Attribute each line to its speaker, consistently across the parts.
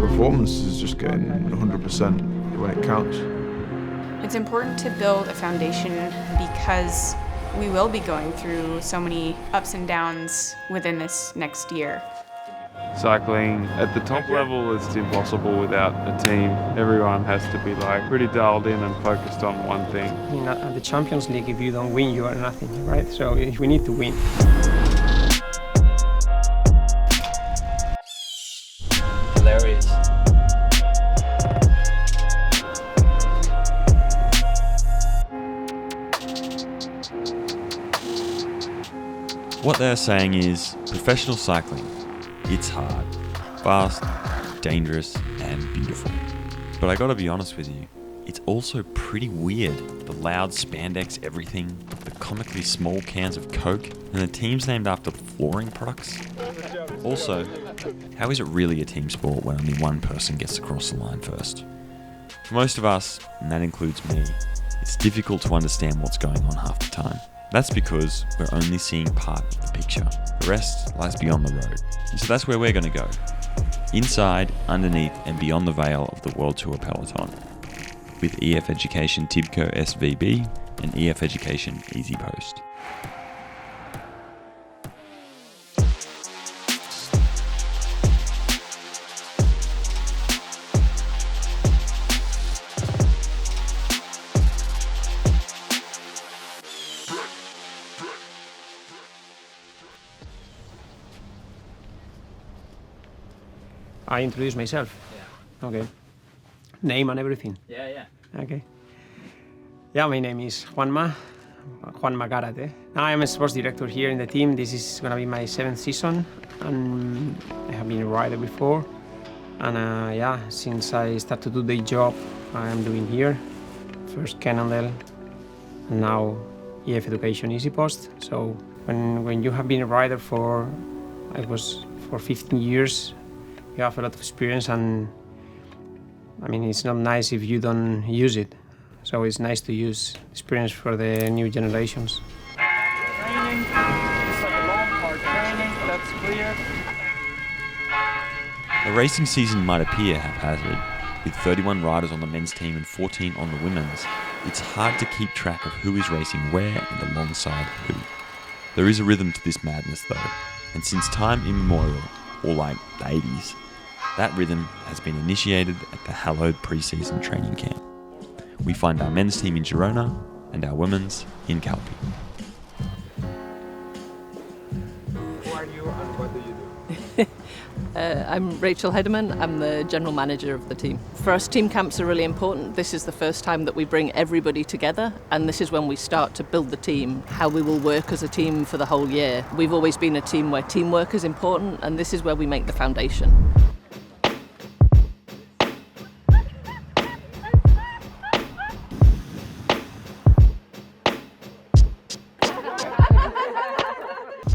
Speaker 1: Performance is just getting 100% when it counts.
Speaker 2: It's important to build a foundation because we will be going through so many ups and downs within this next year.
Speaker 3: Cycling at the top level is impossible without a team. Everyone has to be pretty dialed in and focused on one thing.
Speaker 4: At the Champions League, if you don't win, you are nothing, right? So we need to win.
Speaker 5: Hilarious.
Speaker 6: What they're saying is, professional cycling, it's hard, fast, dangerous, and beautiful. But I gotta be honest with you, it's also pretty weird. The loud spandex everything, the comically small cans of Coke, and the teams named after flooring products. Also, how is it really a team sport when only one person gets across the line first? For most of us, and that includes me, it's difficult to understand what's going on half the time. That's because we're only seeing part of the picture. The rest lies beyond the road. And so that's where we're going to go. Inside, underneath, and beyond the veil of the World Tour peloton. With EF Education Tibco SVB and EF Education Easy Post.
Speaker 4: I introduce myself.
Speaker 5: Yeah.
Speaker 4: Okay. Name and everything.
Speaker 5: Yeah.
Speaker 4: Okay. Yeah, my name is Juanma Garate. Now I'm a sports director here in the team. This is gonna be my 7th season, and I have been a rider before. And since I started to do the job I am doing here, first Cannondale, and now EF Education Easy Post. So when you have been a rider for 15 years, you have a lot of experience, and I mean, it's not nice if you don't use it. So it's nice to use experience for the new generations.
Speaker 3: Training, it's a long, hard training, that's clear.
Speaker 6: The racing season might appear haphazard. With 31 riders on the men's team and 14 on the women's, it's hard to keep track of who is racing where and alongside who. There is a rhythm to this madness though, and since time immemorial, or like the 80s, that rhythm has been initiated at the hallowed pre-season training camp. We find our men's team in Girona and our women's in Calpe.
Speaker 1: Who are you and what do you do?
Speaker 7: I'm Rachel Hedeman. I'm the general manager of the team. For us, team camps are really important. This is the first time that we bring everybody together, and this is when we start to build the team, how we will work as a team for the whole year. We've always been a team where teamwork is important, and this is where we make the foundation.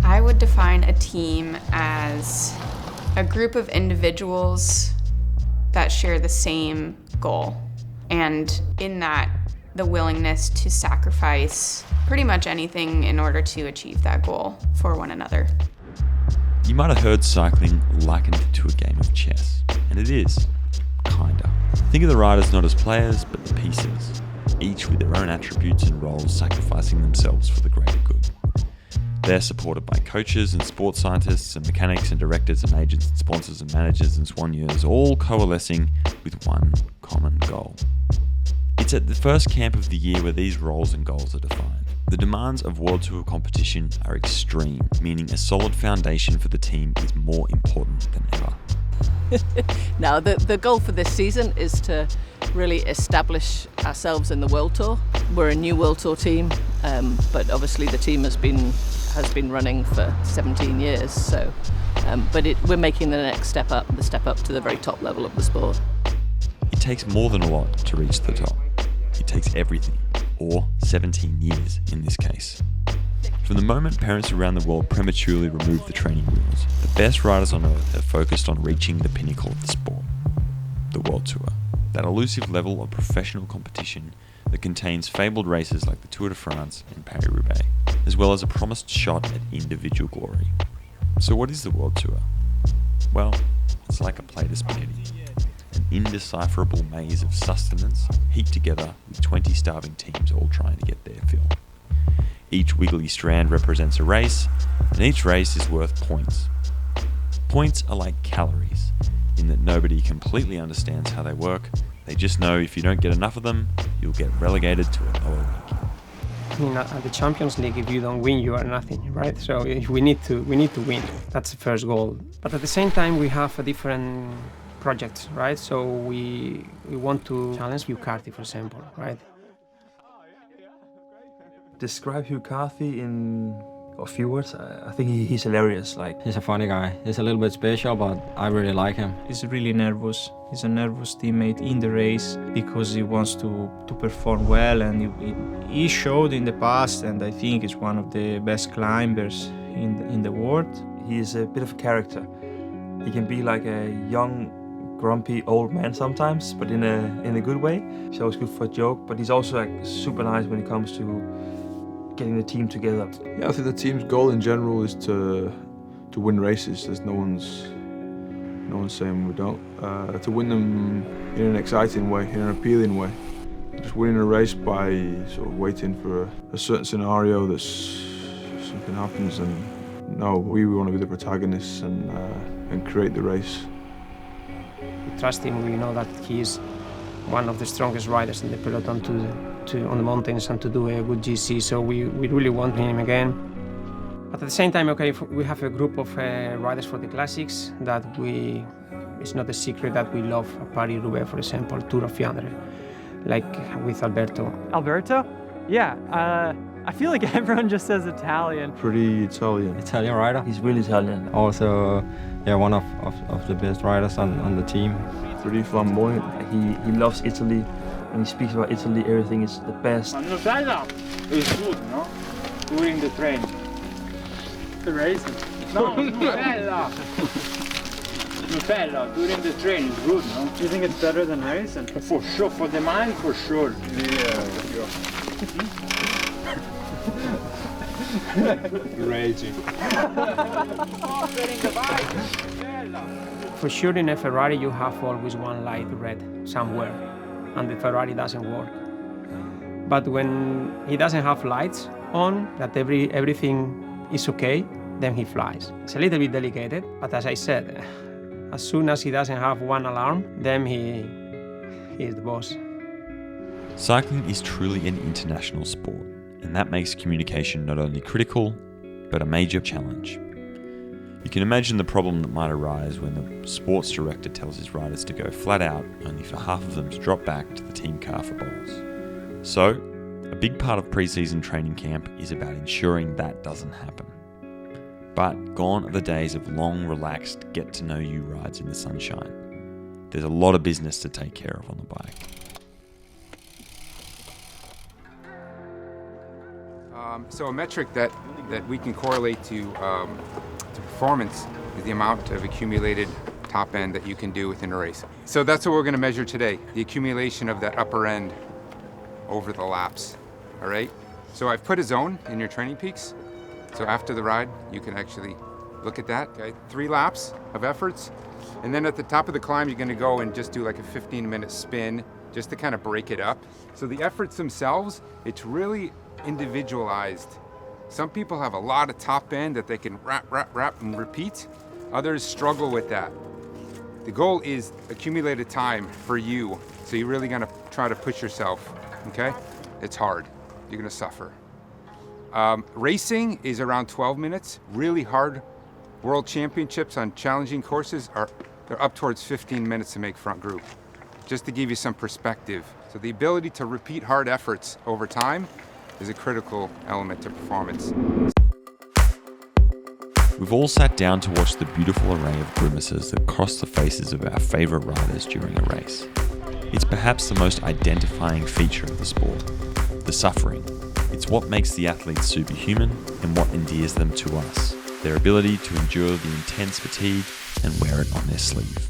Speaker 2: I would define a team as a group of individuals that share the same goal. And in that, the willingness to sacrifice pretty much anything in order to achieve that goal for one another.
Speaker 6: You might have heard cycling likened to a game of chess, and it is, kinda. Think of the riders not as players, but the pieces, each with their own attributes and roles sacrificing themselves for the greater good. They're supported by coaches and sports scientists and mechanics and directors and agents and sponsors and managers and soigneurs, all coalescing with one common goal. It's at the first camp of the year where these roles and goals are defined. The demands of World Tour competition are extreme, meaning a solid foundation for the team is more important than ever.
Speaker 7: Now, the goal for this season is to really establish ourselves in the World Tour. We're a new World Tour team, but obviously the team has been running for 17 years. So, we're making the next step up, the step up to the very top level of the sport.
Speaker 6: It takes more than a lot to reach the top. It takes everything, or 17 years in this case. From the moment parents around the world prematurely remove the training wheels, the best riders on earth have focused on reaching the pinnacle of the sport, the World Tour. That elusive level of professional competition that contains fabled races like the Tour de France and Paris-Roubaix, as well as a promised shot at individual glory. So what is the World Tour? Well, it's like a plate of spaghetti. An indecipherable maze of sustenance heaped together with 20 starving teams all trying to get their fill. Each wiggly strand represents a race, and each race is worth points. Points are like calories, in that nobody completely understands how they work. They just know if you don't get enough of them, you'll get relegated to a lower league.
Speaker 4: I mean, at the Champions League, if you don't win, you are nothing, right? So we need to win. That's the first goal. But at the same time, we have a different projects, right? So we want to challenge Hugh Carthy, for example, right?
Speaker 8: Describe Hugh Carthy in a few words. I think he's hilarious. Like,
Speaker 9: he's a funny guy. He's a little bit special, but I really like him.
Speaker 10: He's really nervous. He's a nervous teammate in the race because he wants to perform well, and he showed in the past, and I think he's one of the best climbers in the world.
Speaker 8: He is a bit of a character. He can be like a young, grumpy old man sometimes, but in a good way. He's always good for a joke, but he's also like super nice when it comes to getting the team together.
Speaker 1: Yeah, I think the team's goal in general is to win races. There's no one's saying we don't. To win them in an exciting way, in an appealing way. Just winning a race by sort of waiting for a certain scenario that something happens, and no, we want to be the protagonists and create the race.
Speaker 4: We trust him. We know that he is one of the strongest riders in the peloton on the mountains and to do a good GC, so we really want him again. But at the same time, okay, we have a group of riders for the classics that it's not a secret that we love Paris-Roubaix, for example, Tour of Flandre, like with Alberto.
Speaker 11: Alberto? Yeah, I feel like everyone just says Italian.
Speaker 1: Pretty Italian.
Speaker 9: Italian rider.
Speaker 8: He's really Italian.
Speaker 9: Also, yeah, one of the best riders on the team.
Speaker 1: Pretty flamboyant.
Speaker 8: He loves Italy. When he speaks about Italy, everything is the best.
Speaker 12: Nutella is good, no? During the train.
Speaker 11: The racing.
Speaker 12: No, Nutella! Nutella during the train is good, no?
Speaker 11: Do you think it's better than racing?
Speaker 12: For sure, for the mind, for sure.
Speaker 1: Raging.
Speaker 4: For sure, in a Ferrari, you have always one light red somewhere, and the Ferrari doesn't work. But when he doesn't have lights on, that everything is okay, then he flies. It's a little bit delicate, but as I said, as soon as he doesn't have one alarm, then he is the boss.
Speaker 6: Cycling is truly an international sport, and that makes communication not only critical, but a major challenge. You can imagine the problem that might arise when the sports director tells his riders to go flat out, only for half of them to drop back to the team car for bowls. So, a big part of pre-season training camp is about ensuring that doesn't happen. But gone are the days of long, relaxed, get-to-know-you rides in the sunshine. There's a lot of business to take care of on the bike.
Speaker 13: So a metric that we can correlate to performance is the amount of accumulated top end that you can do within a race. So that's what we're going to measure today, the accumulation of that upper end over the laps, all right? So I've put a zone in your training peaks. So after the ride, you can actually look at that, okay? 3 laps of efforts. And then at the top of the climb, you're going to go and just do like a 15-minute spin just to kind of break it up. So the efforts themselves, it's really individualized. Some people have a lot of top end that they can wrap and repeat. Others struggle with that. The goal is accumulated time for you. So you're really gonna try to push yourself, okay? It's hard, you're gonna suffer. Racing is around 12 minutes. Really hard world championships on challenging courses they're up towards 15 minutes to make front group. Just to give you some perspective. So the ability to repeat hard efforts over time is a critical element to performance.
Speaker 6: We've all sat down to watch the beautiful array of grimaces that cross the faces of our favourite riders during a race. It's perhaps the most identifying feature of the sport, the suffering. It's what makes the athletes superhuman and what endears them to us, their ability to endure the intense fatigue and wear it on their sleeve.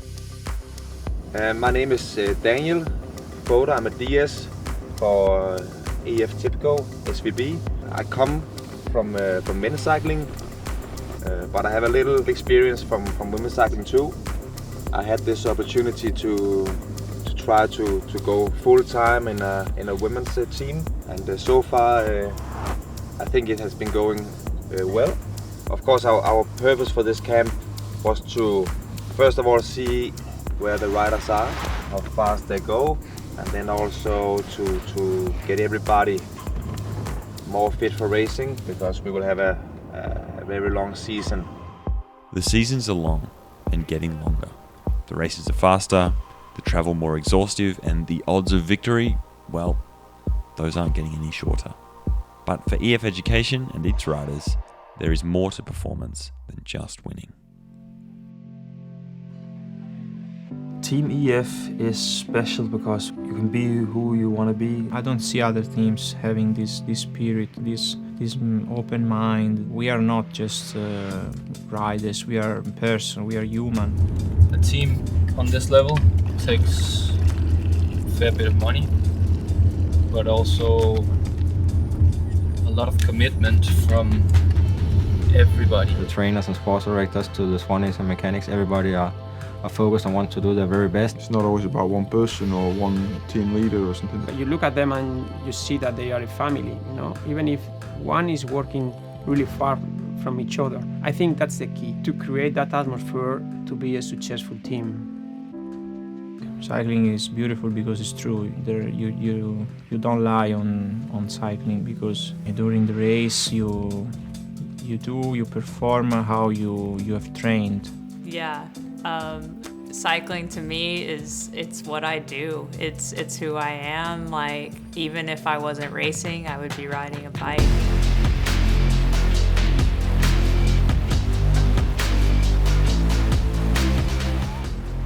Speaker 14: My name is Daniel Boda. I'm a DS for EF Tibco SVB. I come from men's cycling, but I have a little experience from women's cycling too. I had this opportunity to try to go full time in a women's team, and so far I think it has been going well. Of course, our purpose for this camp was to first of all see where the riders are, how fast they go, and then also to get everybody more fit for racing, because we will have a very long season.
Speaker 6: The seasons are long and getting longer. The races are faster, the travel more exhaustive, and the odds of victory, well, those aren't getting any shorter. But for EF Education and its riders, there is more to performance than just winning.
Speaker 8: Team EF is special because you can be who you want to be.
Speaker 10: I don't see other teams having this spirit, this open mind. We are not just riders, we are person, we are human.
Speaker 5: A team on this level takes a fair bit of money, but also a lot of commitment from everybody.
Speaker 9: The trainers and sports directors to the Swannies and mechanics, everybody are focused and want to do their very best.
Speaker 1: It's not always about one person or one team leader or something.
Speaker 4: You look at them and you see that they are a family, even if one is working really far from each other. I think that's the key, to create that atmosphere to be a successful team.
Speaker 10: Cycling is beautiful because it's true. You don't lie on cycling, because during the race you perform how you have trained.
Speaker 15: Yeah, cycling to me it's what I do. It's who I am. Like, even if I wasn't racing, I would be riding a bike.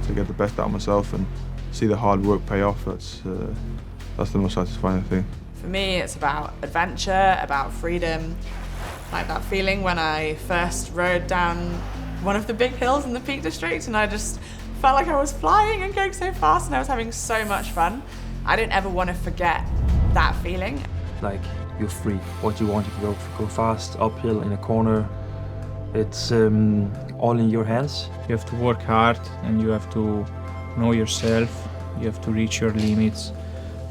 Speaker 1: To get the best out of myself and see the hard work pay off, that's the most satisfying thing.
Speaker 16: For me, it's about adventure, about freedom, like that feeling when I first rode down one of the big hills in the Peak District, and I just felt like I was flying and going so fast, and I was having so much fun. I don't ever want to forget that feeling.
Speaker 8: Like, you're free. What you want, you can go fast, uphill, in a corner. It's all in your hands.
Speaker 10: You have to work hard and you have to know yourself. You have to reach your limits.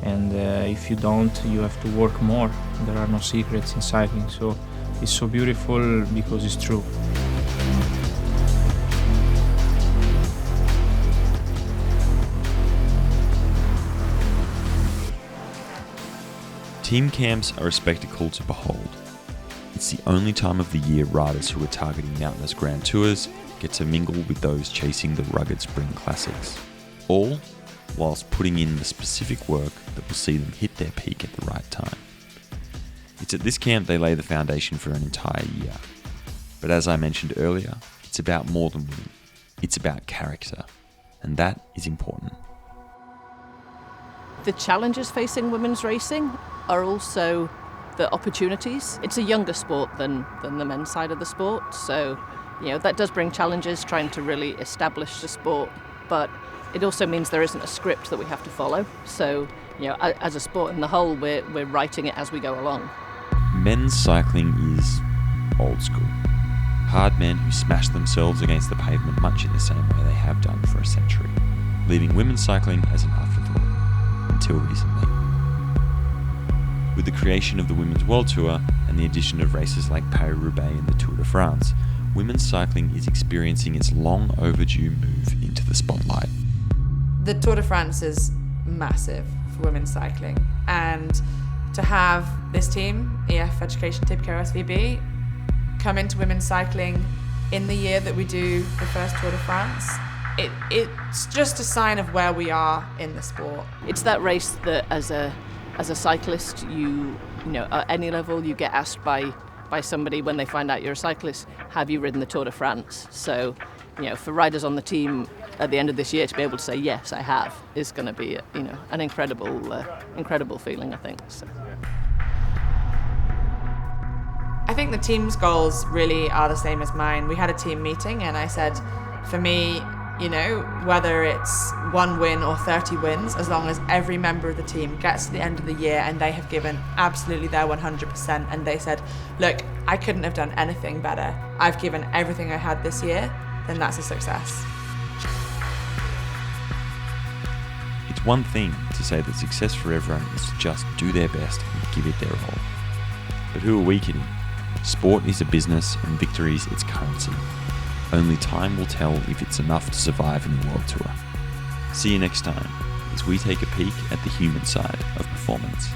Speaker 10: And if you don't, you have to work more. There are no secrets in cycling. So it's so beautiful because it's true.
Speaker 6: Team camps are a spectacle to behold. It's the only time of the year riders who are targeting mountainous grand tours get to mingle with those chasing the rugged spring classics, all whilst putting in the specific work that will see them hit their peak at the right time. It's at this camp they lay the foundation for an entire year. But as I mentioned earlier, it's about more than winning. It's about character, and that is important.
Speaker 7: The challenges facing women's racing are also the opportunities. It's a younger sport than the men's side of the sport, so that does bring challenges trying to really establish the sport, but it also means there isn't a script that we have to follow. So, as a sport in the whole, we're writing it as we go along.
Speaker 6: Men's cycling is old school. Hard men who smash themselves against the pavement much in the same way they have done for a century, leaving women's cycling as an afterthought, until recently. With the creation of the Women's World Tour and the addition of races like Paris-Roubaix and the Tour de France, women's cycling is experiencing its long overdue move into the spotlight.
Speaker 16: The Tour de France is massive for women's cycling, and to have this team, EF Education Tibco SVB, come into women's cycling in the year that we do the first Tour de France, it's just a sign of where we are in the sport.
Speaker 7: It's that race that as a cyclist, you know, at any level, you get asked by somebody when they find out you're a cyclist, have you ridden the Tour de France? So, for riders on the team at the end of this year to be able to say, yes, I have, is going to be, an incredible feeling, I think. So.
Speaker 16: I think the team's goals really are the same as mine. We had a team meeting and I said, for me, You know, whether it's 1 win or 30 wins, as long as every member of the team gets to the end of the year and they have given absolutely their 100% and they said, look, I couldn't have done anything better. I've given everything I had this year, then that's a success.
Speaker 6: It's one thing to say that success for everyone is to just do their best and give it their all. But who are we kidding? Sport is a business and victories its currency. Only time will tell if it's enough to survive in the World Tour. See you next time as we take a peek at the human side of performance.